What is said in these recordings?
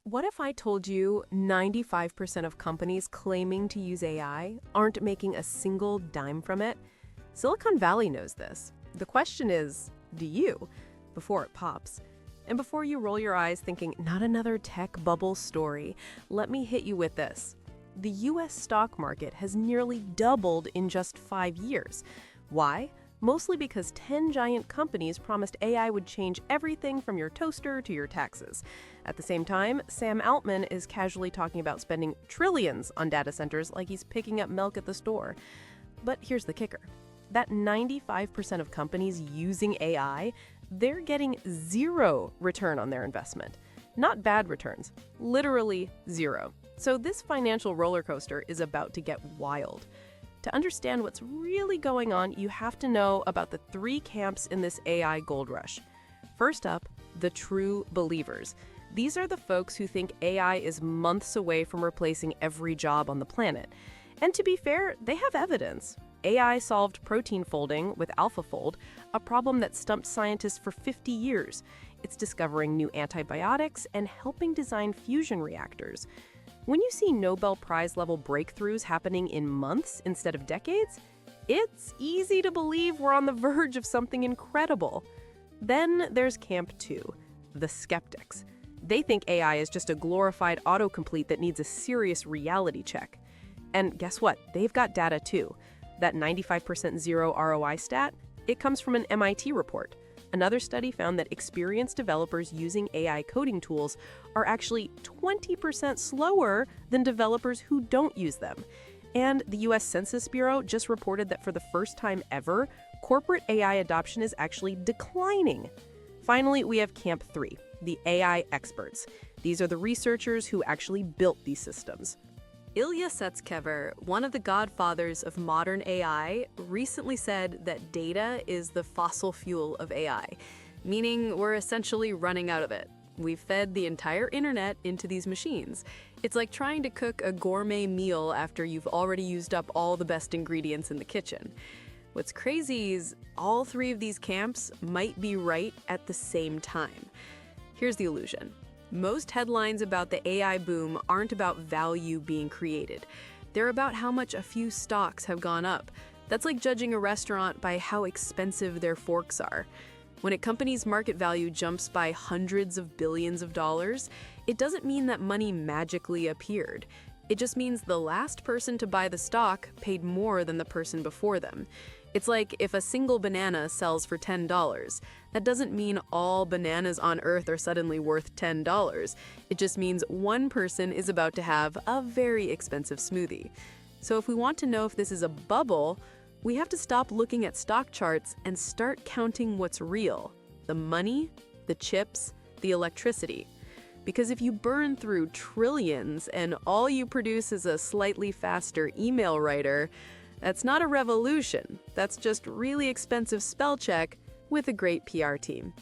What if I told you 95% of companies claiming to use AI aren't making a single dime from it? Silicon Valley knows this. The question is, do you? Before it pops. And before you roll your eyes thinking, not another tech bubble story, let me hit you with this. The US stock market has nearly doubled in just 5 years. Why? Mostly because 10 giant companies promised AI would change everything from your toaster to your taxes. At the same time, Sam Altman is casually talking about spending trillions on data centers like he's picking up milk at the store. But here's the kicker. That 95% of companies using AI, they're getting zero return on their investment. Not bad returns, literally zero. So this financial roller coaster is about to get wild. To understand what's really going on, you have to know about the 3 camps in this AI gold rush. First up, the true believers. These are the folks who think AI is months away from replacing every job on the planet. And to be fair, they have evidence. AI solved protein folding with AlphaFold, a problem that stumped scientists for 50 years. It's discovering new antibiotics and helping design fusion reactors. When you see Nobel Prize-level breakthroughs happening in months instead of decades, it's easy to believe we're on the verge of something incredible. Then there's Camp 2, the skeptics. They think AI is just a glorified autocomplete that needs a serious reality check. And guess what? They've got data too. That 95% zero ROI stat, it comes from an MIT report. Another study found that experienced developers using AI coding tools are actually 20% slower than developers who don't use them. And the US Census Bureau just reported that for the first time ever, corporate AI adoption is actually declining. Finally, we have Camp 3, the AI experts. These are the researchers who actually built these systems. Ilya Sutskever, one of the godfathers of modern AI, recently said that data is the fossil fuel of AI, meaning we're essentially running out of it. We've fed the entire internet into these machines. It's like trying to cook a gourmet meal after you've already used up all the best ingredients in the kitchen. What's crazy is all 3 of these camps might be right at the same time. Here's the illusion. Most headlines about the AI boom aren't about value being created. They're about how much a few stocks have gone up. That's like judging a restaurant by how expensive their forks are. When a company's market value jumps by hundreds of billions of dollars, it doesn't mean that money magically appeared. It just means the last person to buy the stock paid more than the person before them. It's like if a single banana sells for $10. That doesn't mean all bananas on Earth are suddenly worth $10. It just means one person is about to have a very expensive smoothie. So if we want to know if this is a bubble, we have to stop looking at stock charts and start counting what's real. The money, the chips, the electricity. Because if you burn through trillions and all you produce is a slightly faster email writer, that's not a revolution. That's just really expensive spell check with a great PR team.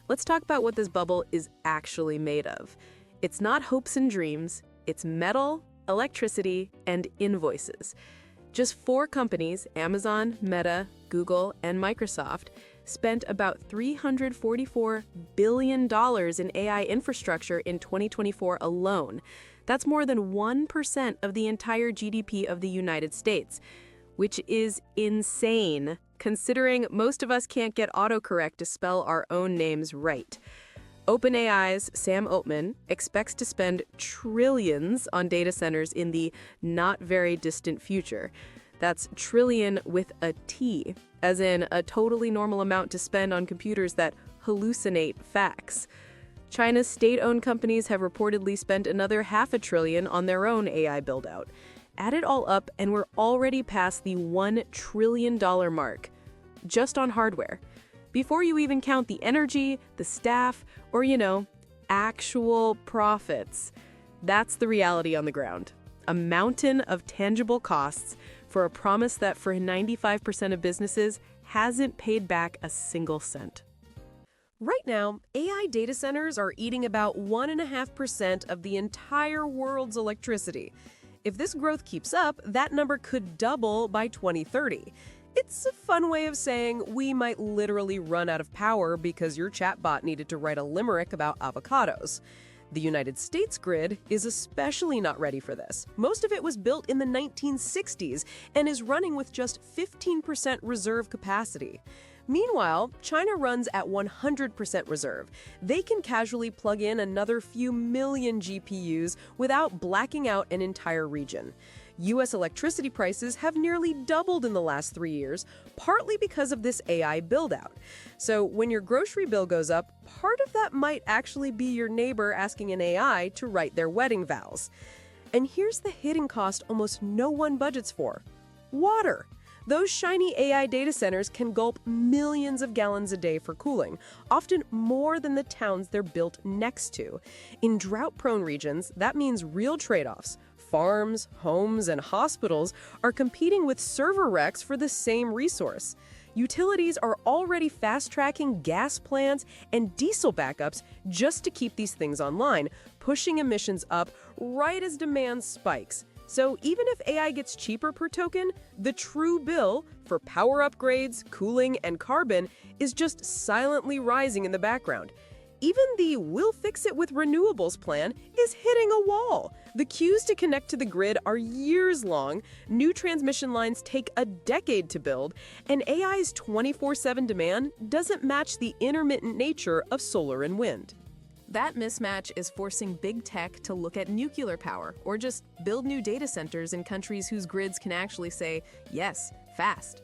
Let's talk about what this bubble is actually made of. It's not hopes and dreams. It's metal, electricity, and invoices. Just 4 companies, Amazon, Meta, Google, and Microsoft, spent about $344 billion in AI infrastructure in 2024 alone. That's more than 1% of the entire GDP of the United States, which is insane, considering most of us can't get autocorrect to spell our own names right. OpenAI's Sam Altman expects to spend trillions on data centers in the not very distant future. That's trillion with a T, as in a totally normal amount to spend on computers that hallucinate facts. China's state-owned companies have reportedly spent another $500 billion on their own AI build-out. Add it all up, and we're already past the $1 trillion mark, just on hardware. Before you even count the energy, the staff, or, actual profits. That's the reality on the ground. A mountain of tangible costs for a promise that for 95% of businesses hasn't paid back a single cent. Right now, AI data centers are eating about 1.5% of the entire world's electricity. If this growth keeps up, that number could double by 2030. It's a fun way of saying we might literally run out of power because your chatbot needed to write a limerick about avocados. The United States grid is especially not ready for this. Most of it was built in the 1960s and is running with just 15% reserve capacity. Meanwhile, China runs at 100% reserve. They can casually plug in another few million GPUs without blacking out an entire region. U.S. electricity prices have nearly doubled in the last 3 years, partly because of this AI build-out. So when your grocery bill goes up, part of that might actually be your neighbor asking an AI to write their wedding vows. And here's the hidden cost almost no one budgets for: water. Those shiny AI data centers can gulp millions of gallons a day for cooling, often more than the towns they're built next to. In drought-prone regions, that means real trade-offs. Farms, homes, and hospitals are competing with server racks for the same resource. Utilities are already fast-tracking gas plants and diesel backups just to keep these things online, pushing emissions up right as demand spikes. So even if AI gets cheaper per token, the true bill for power upgrades, cooling, and carbon is just silently rising in the background. Even the "we'll fix it with renewables" plan is hitting a wall. The queues to connect to the grid are years long, new transmission lines take a decade to build, and AI's 24/7 demand doesn't match the intermittent nature of solar and wind. That mismatch is forcing big tech to look at nuclear power or just build new data centers in countries whose grids can actually say, yes, fast.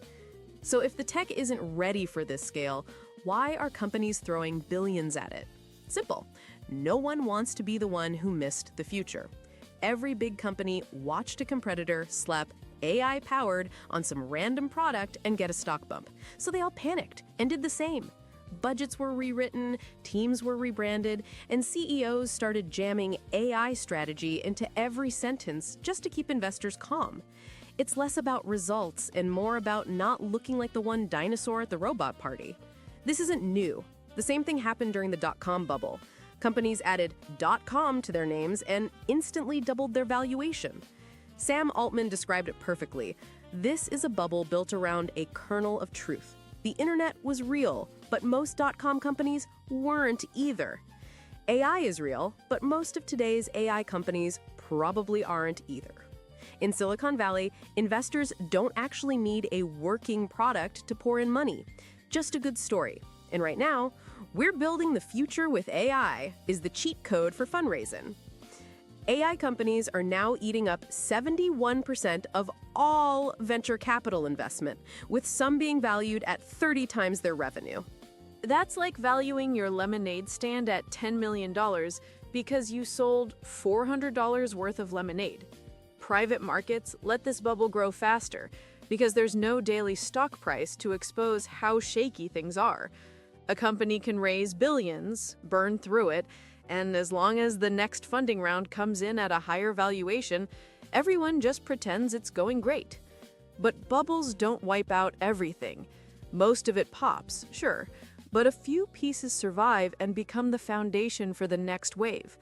So if the tech isn't ready for this scale, why are companies throwing billions at it? Simple. No one wants to be the one who missed the future. Every big company watched a competitor slap AI-powered on some random product and get a stock bump. So they all panicked and did the same. Budgets were rewritten, teams were rebranded, and CEOs started jamming AI strategy into every sentence just to keep investors calm. It's less about results and more about not looking like the one dinosaur at the robot party. This isn't new. The same thing happened during the dot-com bubble. Companies added .com to their names and instantly doubled their valuation. Sam Altman described it perfectly. This is a bubble built around a kernel of truth. The internet was real, but most .com companies weren't either. AI is real, but most of today's AI companies probably aren't either. In Silicon Valley, investors don't actually need a working product to pour in money, just a good story. And right now, "we're building the future with AI" is the cheat code for fundraising. AI companies are now eating up 71% of all venture capital investment, with some being valued at 30 times their revenue. That's like valuing your lemonade stand at $10 million because you sold $400 worth of lemonade. Private markets let this bubble grow faster because there's no daily stock price to expose how shaky things are. A company can raise billions, burn through it, and as long as the next funding round comes in at a higher valuation, everyone just pretends it's going great. But bubbles don't wipe out everything. Most of it pops, sure, but a few pieces survive and become the foundation for the next wave.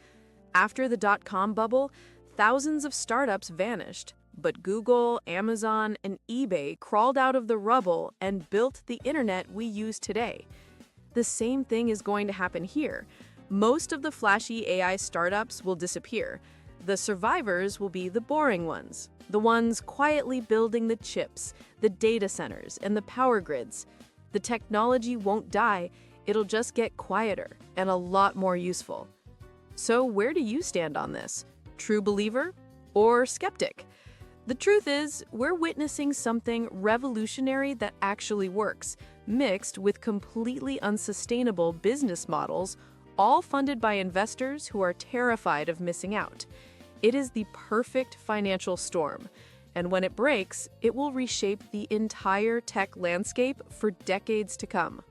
After the dot-com bubble, thousands of startups vanished, but Google, Amazon, and eBay crawled out of the rubble and built the internet we use today. The same thing is going to happen here. Most of the flashy AI startups will disappear. The survivors will be the boring ones, the ones quietly building the chips, the data centers, and the power grids. The technology won't die, it'll just get quieter and a lot more useful. So where do you stand on this? True believer or skeptic? The truth is, we're witnessing something revolutionary that actually works, mixed with completely unsustainable business models, all funded by investors who are terrified of missing out. It is the perfect financial storm, and when it breaks, it will reshape the entire tech landscape for decades to come.